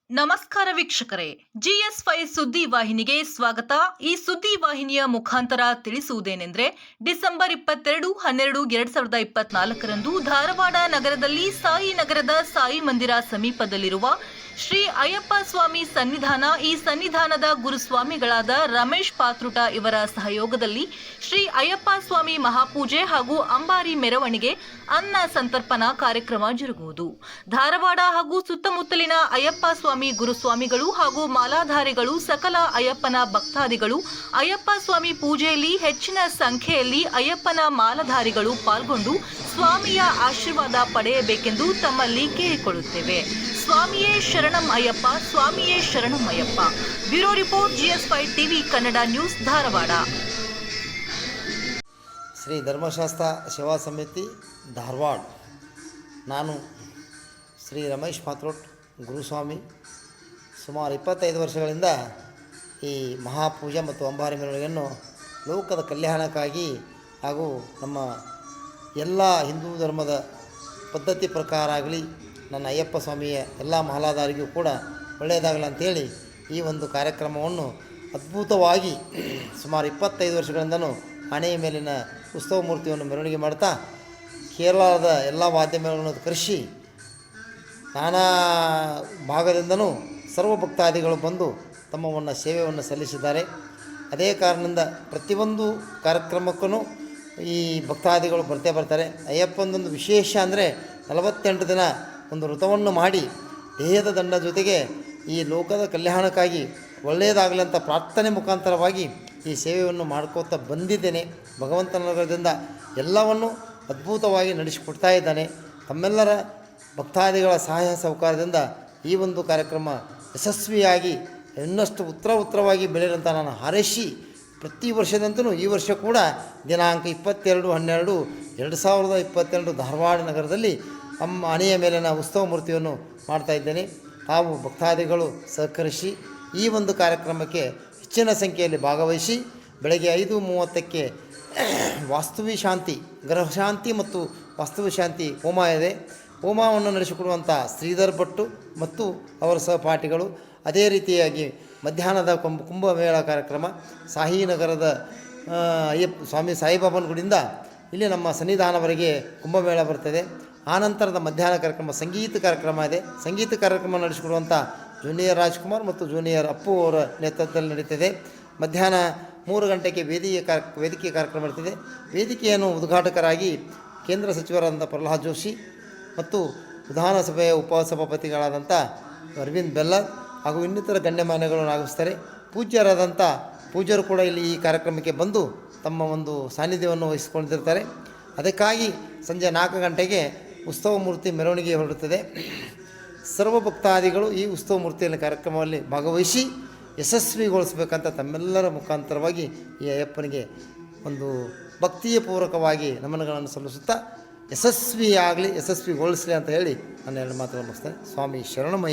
ನಮಸ್ಕಾರ ವೀಕ್ಷಕರೇ, GS5 ಸುದ್ದಿ ವಾಹಿನಿಗೆ ಸ್ವಾಗತ. ಈ ಸುದ್ದಿ ವಾಹಿನಿಯ ಮುಖಾಂತರ ತಿಳಿಸುವುದೇನೆಂದರೆ, ಡಿಸೆಂಬರ್ 22/12/2024ರಂದು ಧಾರವಾಡ ನಗರದಲ್ಲಿ ಸಾಯಿ ನಗರದ ಸಾಯಿ ಮಂದಿರ ಸಮೀಪದಲ್ಲಿರುವ ಶ್ರೀ ಅಯ್ಯಪ್ಪ ಸ್ವಾಮಿ ಸನ್ನಿಧಾನ, ಈ ಸನ್ನಿಧಾನದ ಗುರುಸ್ವಾಮಿಗಳಾದ ರಮೇಶ್ ಪಾತ್ರುಟ ಇವರ ಸಹಯೋಗದಲ್ಲಿ ಶ್ರೀ ಅಯ್ಯಪ್ಪ ಸ್ವಾಮಿ ಮಹಾಪೂಜೆ ಹಾಗೂ ಅಂಬಾರಿ ಮೆರವಣಿಗೆ, ಅನ್ನ ಸಂತರ್ಪಣಾ ಕಾರ್ಯಕ್ರಮ ಜರುಗುವುದು. ಧಾರವಾಡ ಹಾಗೂ ಸುತ್ತಮುತ್ತಲಿನ ಅಯ್ಯಪ್ಪ ಸ್ವಾಮಿ ಗುರುಸ್ವಾಮಿಗಳು ಹಾಗೂ ಮಾಲಾಧಾರಿಗಳು, ಸಕಲ ಅಯ್ಯಪ್ಪನ ಭಕ್ತಾದಿಗಳು ಅಯ್ಯಪ್ಪ ಸ್ವಾಮಿ ಪೂಜೆಯಲ್ಲಿ ಹೆಚ್ಚಿನ ಸಂಖ್ಯೆಯಲ್ಲಿ ಅಯ್ಯಪ್ಪನ ಮಾಲಾಧಾರಿಗಳು ಪಾಲ್ಗೊಂಡು ಸ್ವಾಮಿಯ ಆಶೀರ್ವಾದ ಪಡೆಯಬೇಕೆಂದು ತಮ್ಮಲ್ಲಿ ಕೇಳಿಕೊಳ್ಳುತ್ತೇವೆ. ಸ್ವಾಮಿಯೇ ಶರಣಂ ಅಯ್ಯಪ್ಪ, ಸ್ವಾಮಿಯೇ ಶರಣಂ Ayyappa. Bureau report, GS5 TV Kannada news, Dharwad. Shri ಧರ್ಮಶಾಸ್ತ್ರ ಸೇವಾ ಸಮಿತಿ ಧಾರವಾಡ. ನಾನು ಶ್ರೀ ರಮೇಶ್ ಪಾತ್ರೋಟ್ ಗುರುಸ್ವಾಮಿ. ಸುಮಾರು 25 ವರ್ಷಗಳಿಂದ ಈ ಮಹಾಪೂಜೆ ಮತ್ತು ಅಂಬಾರಿ ಮೆರವಣಿಗೆಯನ್ನು ಲೋಕದ ಕಲ್ಯಾಣಕ್ಕಾಗಿ ಹಾಗೂ ನಮ್ಮ ಎಲ್ಲ ಹಿಂದೂ ಧರ್ಮದ ಪದ್ಧತಿ ಪ್ರಕಾರ ಆಗಲಿ, ನನ್ನ ಅಯ್ಯಪ್ಪ ಸ್ವಾಮಿಯ ಎಲ್ಲ ಮಾಲಾಧಾರಿಗೂ ಕೂಡ ಒಳ್ಳೆಯದಾಗಲಿ ಅಂಥೇಳಿ ಈ ಒಂದು ಕಾರ್ಯಕ್ರಮವನ್ನು ಅದ್ಭುತವಾಗಿ ಸುಮಾರು 25 ವರ್ಷಗಳಿಂದಲೂ ಆನೆಯ ಮೇಲಿನ ಉತ್ಸವ ಮೂರ್ತಿಯನ್ನು ಮೆರವಣಿಗೆ ಮಾಡ್ತಾ ಕೇರಳದ ಎಲ್ಲ ವಾದ್ಯಮೇಳಗಳನ್ನು ಕರೆಸಿ ನಾನಾ ಭಾಗದಿಂದಲೂ ಸರ್ವ ಭಕ್ತಾದಿಗಳು ಬಂದು ತಮ್ಮವನ್ನು ಸೇವೆಯನ್ನು ಸಲ್ಲಿಸಿದ್ದಾರೆ. ಅದೇ ಕಾರಣದಿಂದ ಪ್ರತಿಯೊಂದು ಕಾರ್ಯಕ್ರಮಕ್ಕೂ ಈ ಭಕ್ತಾದಿಗಳು ಬರ್ತಾರೆ. ಅಯ್ಯಪ್ಪಂದೊಂದು ವಿಶೇಷ ಅಂದರೆ 48 ದಿನ ಒಂದು ವ್ರತವನ್ನು ಮಾಡಿ ದೇಹದ ದಂಡ ಜೊತೆಗೆ ಈ ಲೋಕದ ಕಲ್ಯಾಣಕ್ಕಾಗಿ ಒಳ್ಳೆಯದಾಗಲಿ ಅಂತ ಪ್ರಾರ್ಥನೆ ಮುಖಾಂತರವಾಗಿ ಈ ಸೇವೆಯನ್ನು ಮಾಡ್ಕೋತಾ ಬಂದಿದ್ದೇನೆ. ಭಗವಂತನಗರದಿಂದ ಎಲ್ಲವನ್ನು ಅದ್ಭುತವಾಗಿ ನಡೆಸಿಕೊಡ್ತಾ ಇದ್ದಾನೆ. ತಮ್ಮೆಲ್ಲರ ಭಕ್ತಾದಿಗಳ ಸಹಾಯ ಸಹಕಾರದಿಂದ ಈ ಒಂದು ಕಾರ್ಯಕ್ರಮ ಯಶಸ್ವಿಯಾಗಿ ಇನ್ನಷ್ಟು ಉತ್ತರವಾಗಿ ಬೆಳೆಯುವಂಥ ನಾನು ಹಾರೈಸಿ, ಪ್ರತಿ ವರ್ಷದಂತೂ ಈ ವರ್ಷ ಕೂಡ ದಿನಾಂಕ 22/12/2022 ಧಾರವಾಡ ನಗರದಲ್ಲಿ ಆನೆಯ ಮೇಲಿನ ಉತ್ಸವ ಮೂರ್ತಿಯನ್ನು ಮಾಡ್ತಾಯಿದ್ದೇನೆ. ತಾವು ಭಕ್ತಾದಿಗಳು ಸಹಕರಿಸಿ ಈ ಒಂದು ಕಾರ್ಯಕ್ರಮಕ್ಕೆ ಹೆಚ್ಚಿನ ಸಂಖ್ಯೆಯಲ್ಲಿ ಭಾಗವಹಿಸಿ ಬೆಳಗ್ಗೆ 5:30ಕ್ಕೆ ವಾಸ್ತುವಿ ಶಾಂತಿ, ಗ್ರಹ ಶಾಂತಿ ಮತ್ತು ವಾಸ್ತುವಿ ಶಾಂತಿ ಹೋಮ ಇದೆ. ಹೋಮವನ್ನು ನಡೆಸಿಕೊಡುವಂಥ ಶ್ರೀಧರ್ ಭಟ್ಟು ಮತ್ತು ಅವರ ಸಹಪಾಠಿಗಳು. ಅದೇ ರೀತಿಯಾಗಿ ಮಧ್ಯಾಹ್ನದ ಕುಂಭಮೇಳ ಕಾರ್ಯಕ್ರಮ ಸಾಯಿನಗರದ ಅಯ್ಯಪ್ಪ ಸ್ವಾಮಿ ಸಾಯಿಬಾಬನ ಗುಡಿಯಿಂದ ಇಲ್ಲಿ ನಮ್ಮ ಸನ್ನಿಧಾನವರೆಗೆ ಕುಂಭಮೇಳ ಬರ್ತದೆ. ಆನಂತರದ ಮಧ್ಯಾಹ್ನ ಕಾರ್ಯಕ್ರಮ ಸಂಗೀತ ಕಾರ್ಯಕ್ರಮ ಇದೆ. ಸಂಗೀತ ಕಾರ್ಯಕ್ರಮ ನಡೆಸಿಕೊಡುವಂಥ ಜೂನಿಯರ್ ರಾಜ್ಕುಮಾರ್ ಮತ್ತು ಜೂನಿಯರ್ ಅಪ್ಪು ಅವರ ನೇತೃತ್ವದಲ್ಲಿ ನಡೀತದೆ. ಮಧ್ಯಾಹ್ನ 3 ಗಂಟೆಗೆ ವೇದಿಕೆ ಕಾರ್ಯಕ್ರಮ ಇರ್ತದೆ. ವೇದಿಕೆಯನ್ನು ಉದ್ಘಾಟಕರಾಗಿ ಕೇಂದ್ರ ಸಚಿವರಾದಂಥ ಪ್ರಹ್ಲಾದ್ ಜೋಶಿ ಮತ್ತು ವಿಧಾನಸಭೆಯ ಉಪಸಭಾಪತಿಗಳಾದಂಥ ಅರವಿಂದ್ ಬೆಲ್ಲದ್ ಹಾಗೂ ಇನ್ನಿತರ ಗಣ್ಯಮಾನ್ಯಗಳನ್ನು ಆಗಮಿಸ್ತಾರೆ. ಪೂಜ್ಯರು ಕೂಡ ಇಲ್ಲಿ ಈ ಕಾರ್ಯಕ್ರಮಕ್ಕೆ ಬಂದು ತಮ್ಮ ಒಂದು ಸಾನ್ನಿಧ್ಯವನ್ನು ವಹಿಸಿಕೊಂಡಿರ್ತಾರೆ. ಅದಕ್ಕಾಗಿ ಸಂಜೆ 4 ಗಂಟೆಗೆ ಉತ್ಸವ ಮೂರ್ತಿ ಮೆರವಣಿಗೆ ಹೊರಡುತ್ತದೆ. ಸರ್ವ ಭಕ್ತಾದಿಗಳು ಈ ಉತ್ಸವ ಮೂರ್ತಿಯಲ್ಲಿ ಕಾರ್ಯಕ್ರಮದಲ್ಲಿ ಭಾಗವಹಿಸಿ ಯಶಸ್ವಿಗೊಳಿಸಬೇಕಂತ ತಮ್ಮೆಲ್ಲರ ಮುಖಾಂತರವಾಗಿ ಈ ಅಯ್ಯಪ್ಪನಿಗೆ ಒಂದು ಭಕ್ತಿಯ ಪೂರ್ವಕವಾಗಿ ನಮನಗಳನ್ನು ಸಲ್ಲಿಸುತ್ತಾ ಯಶಸ್ವಿಗೊಳಿಸಲಿ ಅಂತ ಹೇಳಿ ನಾನು 2 ಮಾತುಗಳನ್ನು ಮುಗಿಸ್ತೇನೆ. ಸ್ವಾಮಿ ಶರಣಮಯ್ಯ.